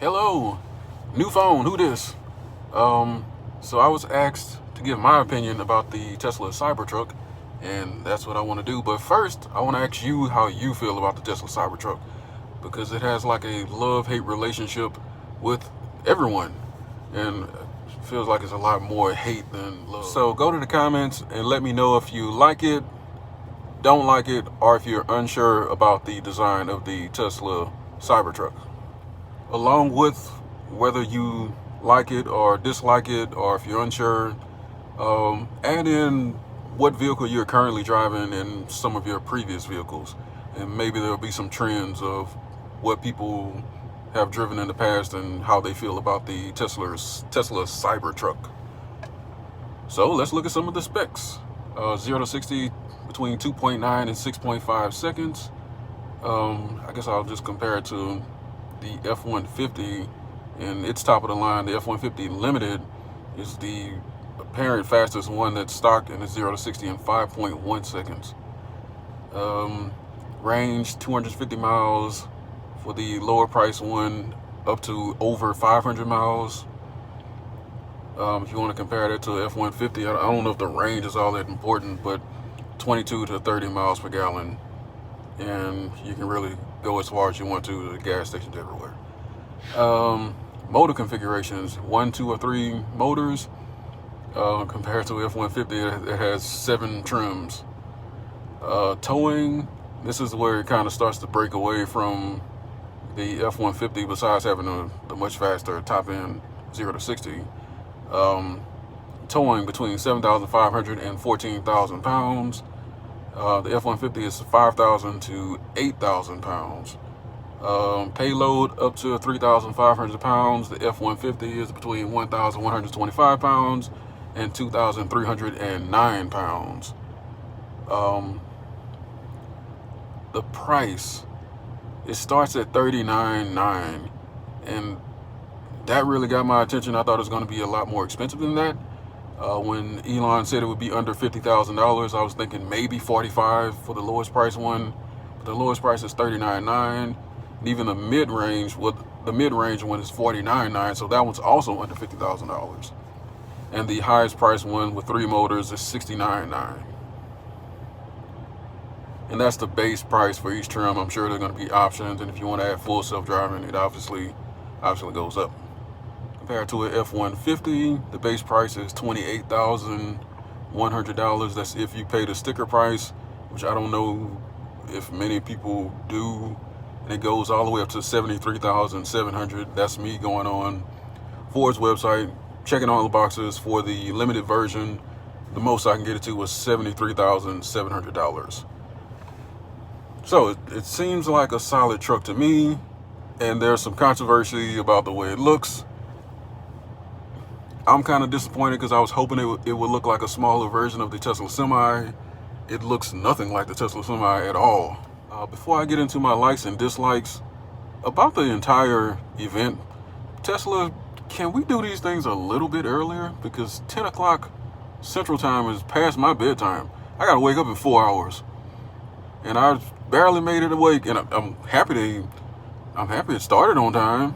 Hello, new phone, who this? So I was asked to give my opinion about the Tesla Cybertruck, and that's what I want to do. But first, I want to ask you how you feel about the Tesla Cybertruck, because it has like a love-hate relationship with everyone, and it feels like it's a lot more hate than love. So go to the comments and let me know if you like it, don't like it, or if you're unsure about the design of the Tesla Cybertruck. Along with whether you like it or dislike it, or if you're unsure, add in what vehicle you're currently driving and some of your previous vehicles, and maybe there'll be some trends of what people have driven in the past and how they feel about the Tesla Cybertruck. So let's look at some of the specs. 0 to 60 between 2.9 and 6.5 seconds. I guess I'll just compare it to the F-150, and its top of the line. The F-150 Limited is the apparent fastest one that's stock, and it's 0 to 60 in 5.1 seconds. Range 250 miles for the lower price one, up to over 500 miles. If you want to compare that to F-150, I don't know if the range is all that important, but 22 to 30 miles per gallon, and you can really go as far as you want to the gas stations everywhere. Motor configurations, 1, 2, or 3 motors. Compared to F-150, it has 7 trims. Towing, this is where it kind of starts to break away from the F-150, besides having the much faster top end 0 to 60. Towing between 7,500 and 14,000 pounds. The F-150 is 5,000 to 8,000 pounds. Payload up to 3,500 pounds. The F-150 is between 1,125 pounds and 2,309 pounds. The price, it starts at $39,900, and that really got my attention. I thought it was going to be a lot more expensive than that. When Elon said it would be under $50,000, I was thinking maybe $45,000 for the lowest price one. But the lowest price is $39,900, and even the mid-range one is $49,900, so that one's also under $50,000. And the highest price one with 3 motors is $69,900. And that's the base price for each trim. I'm sure there are going to be options, and if you want to add full self-driving, it obviously goes up. Compared to an F-150, the base price is $28,100. That's if you pay the sticker price, which I don't know if many people do. And it goes all the way up to $73,700. That's me going on Ford's website, checking all the boxes. For the limited version, the most I can get it to was $73,700. So it seems like a solid truck to me, and there's some controversy about the way it looks. I'm kind of disappointed because I was hoping it would look like a smaller version of the Tesla Semi. It looks nothing like the Tesla Semi at all. Before I get into my likes and dislikes about the entire event, Tesla, can we do these things a little bit earlier? Because 10 o'clock Central Time is past my bedtime. I gotta wake up in 4 hours, and I barely made it awake. And I'm happy it started on time.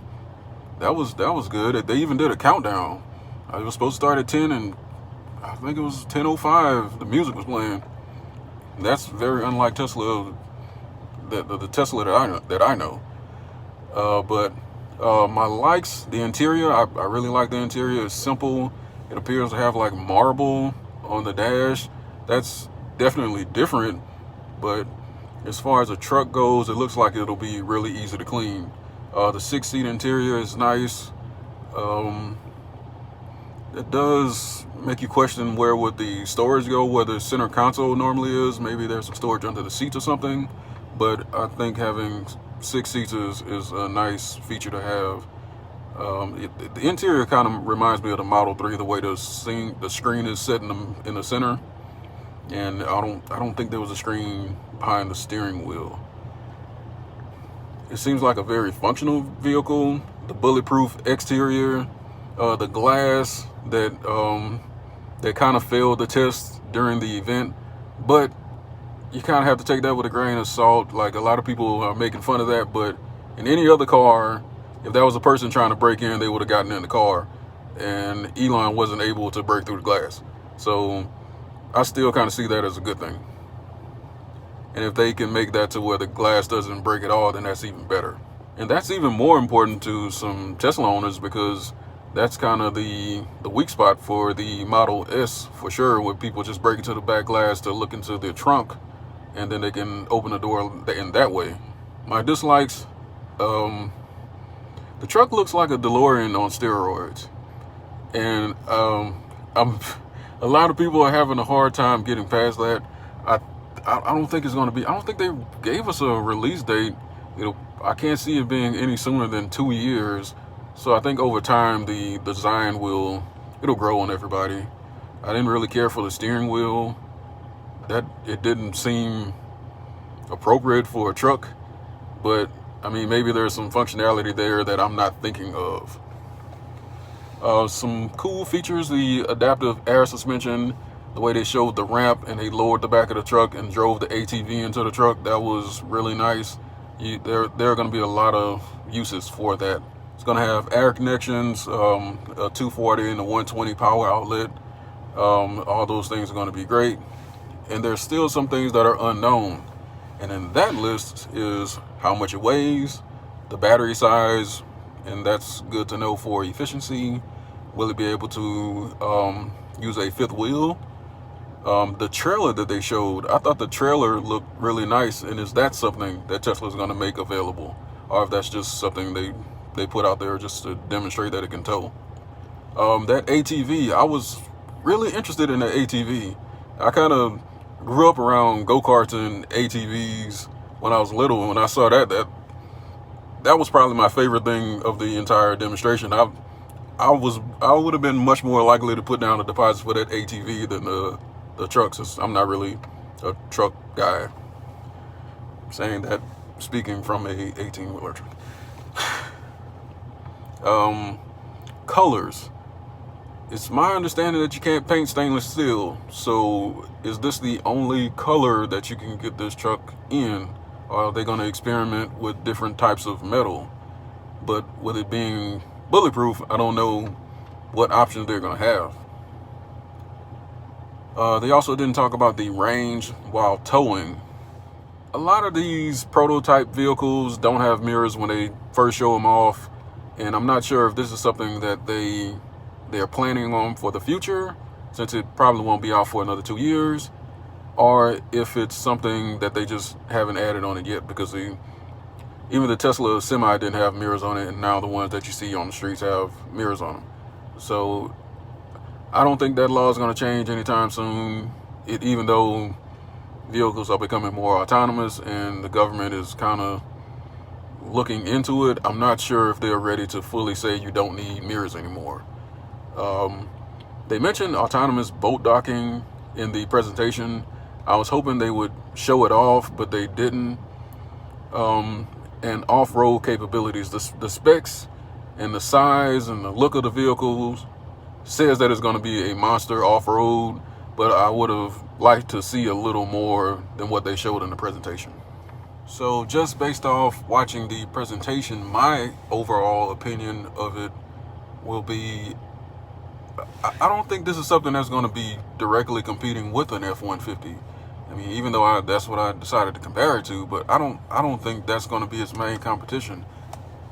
That was good. They even did a countdown. It was supposed to start at 10, and I think it was 10:05. The music was playing. That's very unlike Tesla, the Tesla that I know. But my likes, the interior, I really like the interior. It's simple. It appears to have like marble on the dash. That's definitely different. But as far as the truck goes, it looks like it'll be really easy to clean. The 6-seat interior is nice. It does make you question where would the storage go, where the center console normally is. Maybe there's some storage under the seats or something. But I think having 6 seats is a nice feature to have. The interior kind of reminds me of the Model 3, the way the screen is set in the center. And I don't think there was a screen behind the steering wheel. It seems like a very functional vehicle. The bulletproof exterior, the glass that kind of failed the test during the event, but you kind of have to take that with a grain of salt. Like, a lot of people are making fun of that, but in any other car, if that was a person trying to break in, they would have gotten in the car, and Elon wasn't able to break through the glass. So I still kind of see that as a good thing. And if they can make that to where the glass doesn't break at all, then that's even better. And that's even more important to some Tesla owners, because that's kind of the weak spot for the Model S for sure, where people just break into the back glass to look into the trunk, and then they can open the door in that way. My dislikes, the truck looks like a DeLorean on steroids. And a lot of people are having a hard time getting past that. I don't think it's going to be, I don't think they gave us a release date. I can't see it being any sooner than 2 years. So I think over time the design it'll grow on everybody. I didn't really care for the steering wheel. It didn't seem appropriate for a truck, but I mean, maybe there's some functionality there that I'm not thinking of. Some cool features: the adaptive air suspension, the way they showed the ramp and they lowered the back of the truck and drove the ATV into the truck. That was really nice. There are going to be a lot of uses for that. It's going to have air connections, a 240 and a 120 power outlet. All those things are going to be great. And there's still some things that are unknown. And in that list is how much it weighs, the battery size, and that's good to know for efficiency. Will it be able to use a fifth wheel? The trailer that they showed, I thought the trailer looked really nice. And is that something that Tesla is going to make available? Or if that's just something they put out there just to demonstrate that it can tow. That ATV, I was really interested in the ATV. I kind of grew up around go-karts and ATVs when I was little, and when I saw that was probably my favorite thing of the entire demonstration. I would have been much more likely to put down a deposit for that ATV than the trucks. I'm not really a truck guy. I'm saying that speaking from a 18-wheeler truck. Colors. It's my understanding that you can't paint stainless steel. So is this the only color that you can get this truck in? Or are they going to experiment with different types of metal? But with it being bulletproof, I don't know what options they're going to have. They also didn't talk about the range while towing. A lot of these prototype vehicles don't have mirrors when they first show them off. And I'm not sure if this is something that they're planning on for the future, since it probably won't be out for another 2 years, or if it's something that they just haven't added on it yet, because even the Tesla Semi didn't have mirrors on it, and now the ones that you see on the streets have mirrors on them. So I don't think that law is going to change anytime soon, even though vehicles are becoming more autonomous and the government is kind of looking into it. I'm not sure if they're ready to fully say you don't need mirrors anymore. They mentioned autonomous boat docking in the presentation. I was hoping they would show it off, but they didn't. And off-road capabilities, the specs and the size and the look of the vehicles says that it's going to be a monster off-road, but I would have liked to see a little more than what they showed in the presentation. So just based off watching the presentation, my overall opinion of it will be, I don't think this is something that's going to be directly competing with an F-150. I mean, even though that's what I decided to compare it to, but I don't think that's going to be its main competition.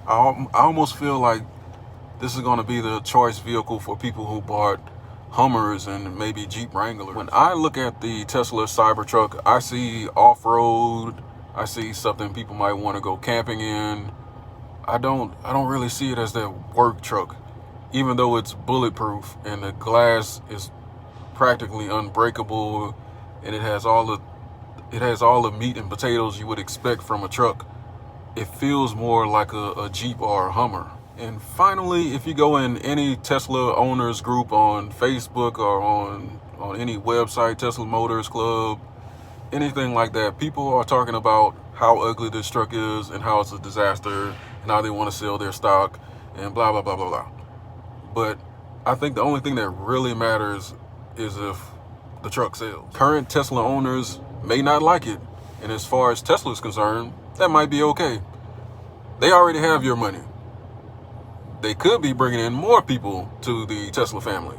I almost feel like this is going to be the choice vehicle for people who bought Hummers and maybe Jeep Wranglers. When I look at the Tesla Cybertruck, I see off-road. I see something people might want to go camping in. I don't really see it as that work truck, even though it's bulletproof and the glass is practically unbreakable, and it has all the meat and potatoes you would expect from a truck. It feels more like a Jeep or a Hummer. And finally, if you go in any Tesla owners group on Facebook or on any website, Tesla Motors Club, anything like that, people are talking about how ugly this truck is and how it's a disaster and how they want to sell their stock and blah, blah, blah, blah, blah. But I think the only thing that really matters is if the truck sells. Current Tesla owners may not like it. And as far as Tesla is concerned, that might be okay. They already have your money. they could be bringing in more people to the Tesla family.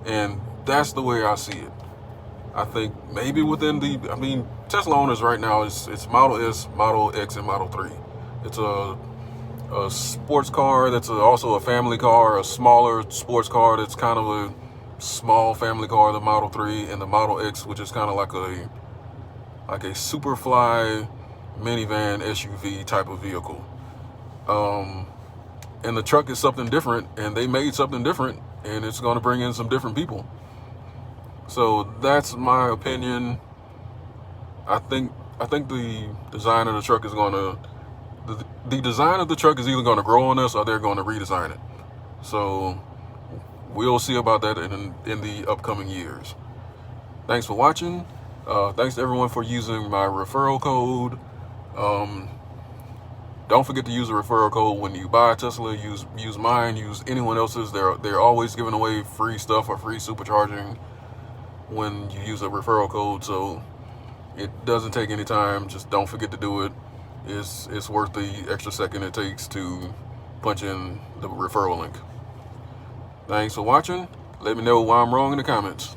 And that's the way I see it. I think maybe within Tesla owners right now, it's Model S, Model X, and Model 3. It's a sports car that's also a family car, a smaller sports car that's kind of a small family car, the Model 3, and the Model X, which is kind of like a Superfly minivan SUV type of vehicle. And the truck is something different, and they made something different, and it's going to bring in some different people. So that's my opinion. I think the design of the truck is going to the design of the truck is either going to grow on us or they're going to redesign it. So we'll see about that in the upcoming years. Thanks for watching. Thanks to everyone for using my referral code. Don't forget to use the referral code when you buy a Tesla. Use mine. Use anyone else's. They're always giving away free stuff or free supercharging when you use a referral code. So it doesn't take any time. Just don't forget to do it. It's worth the extra second it takes to punch in the referral link. Thanks for watching. Let me know why I'm wrong in the comments.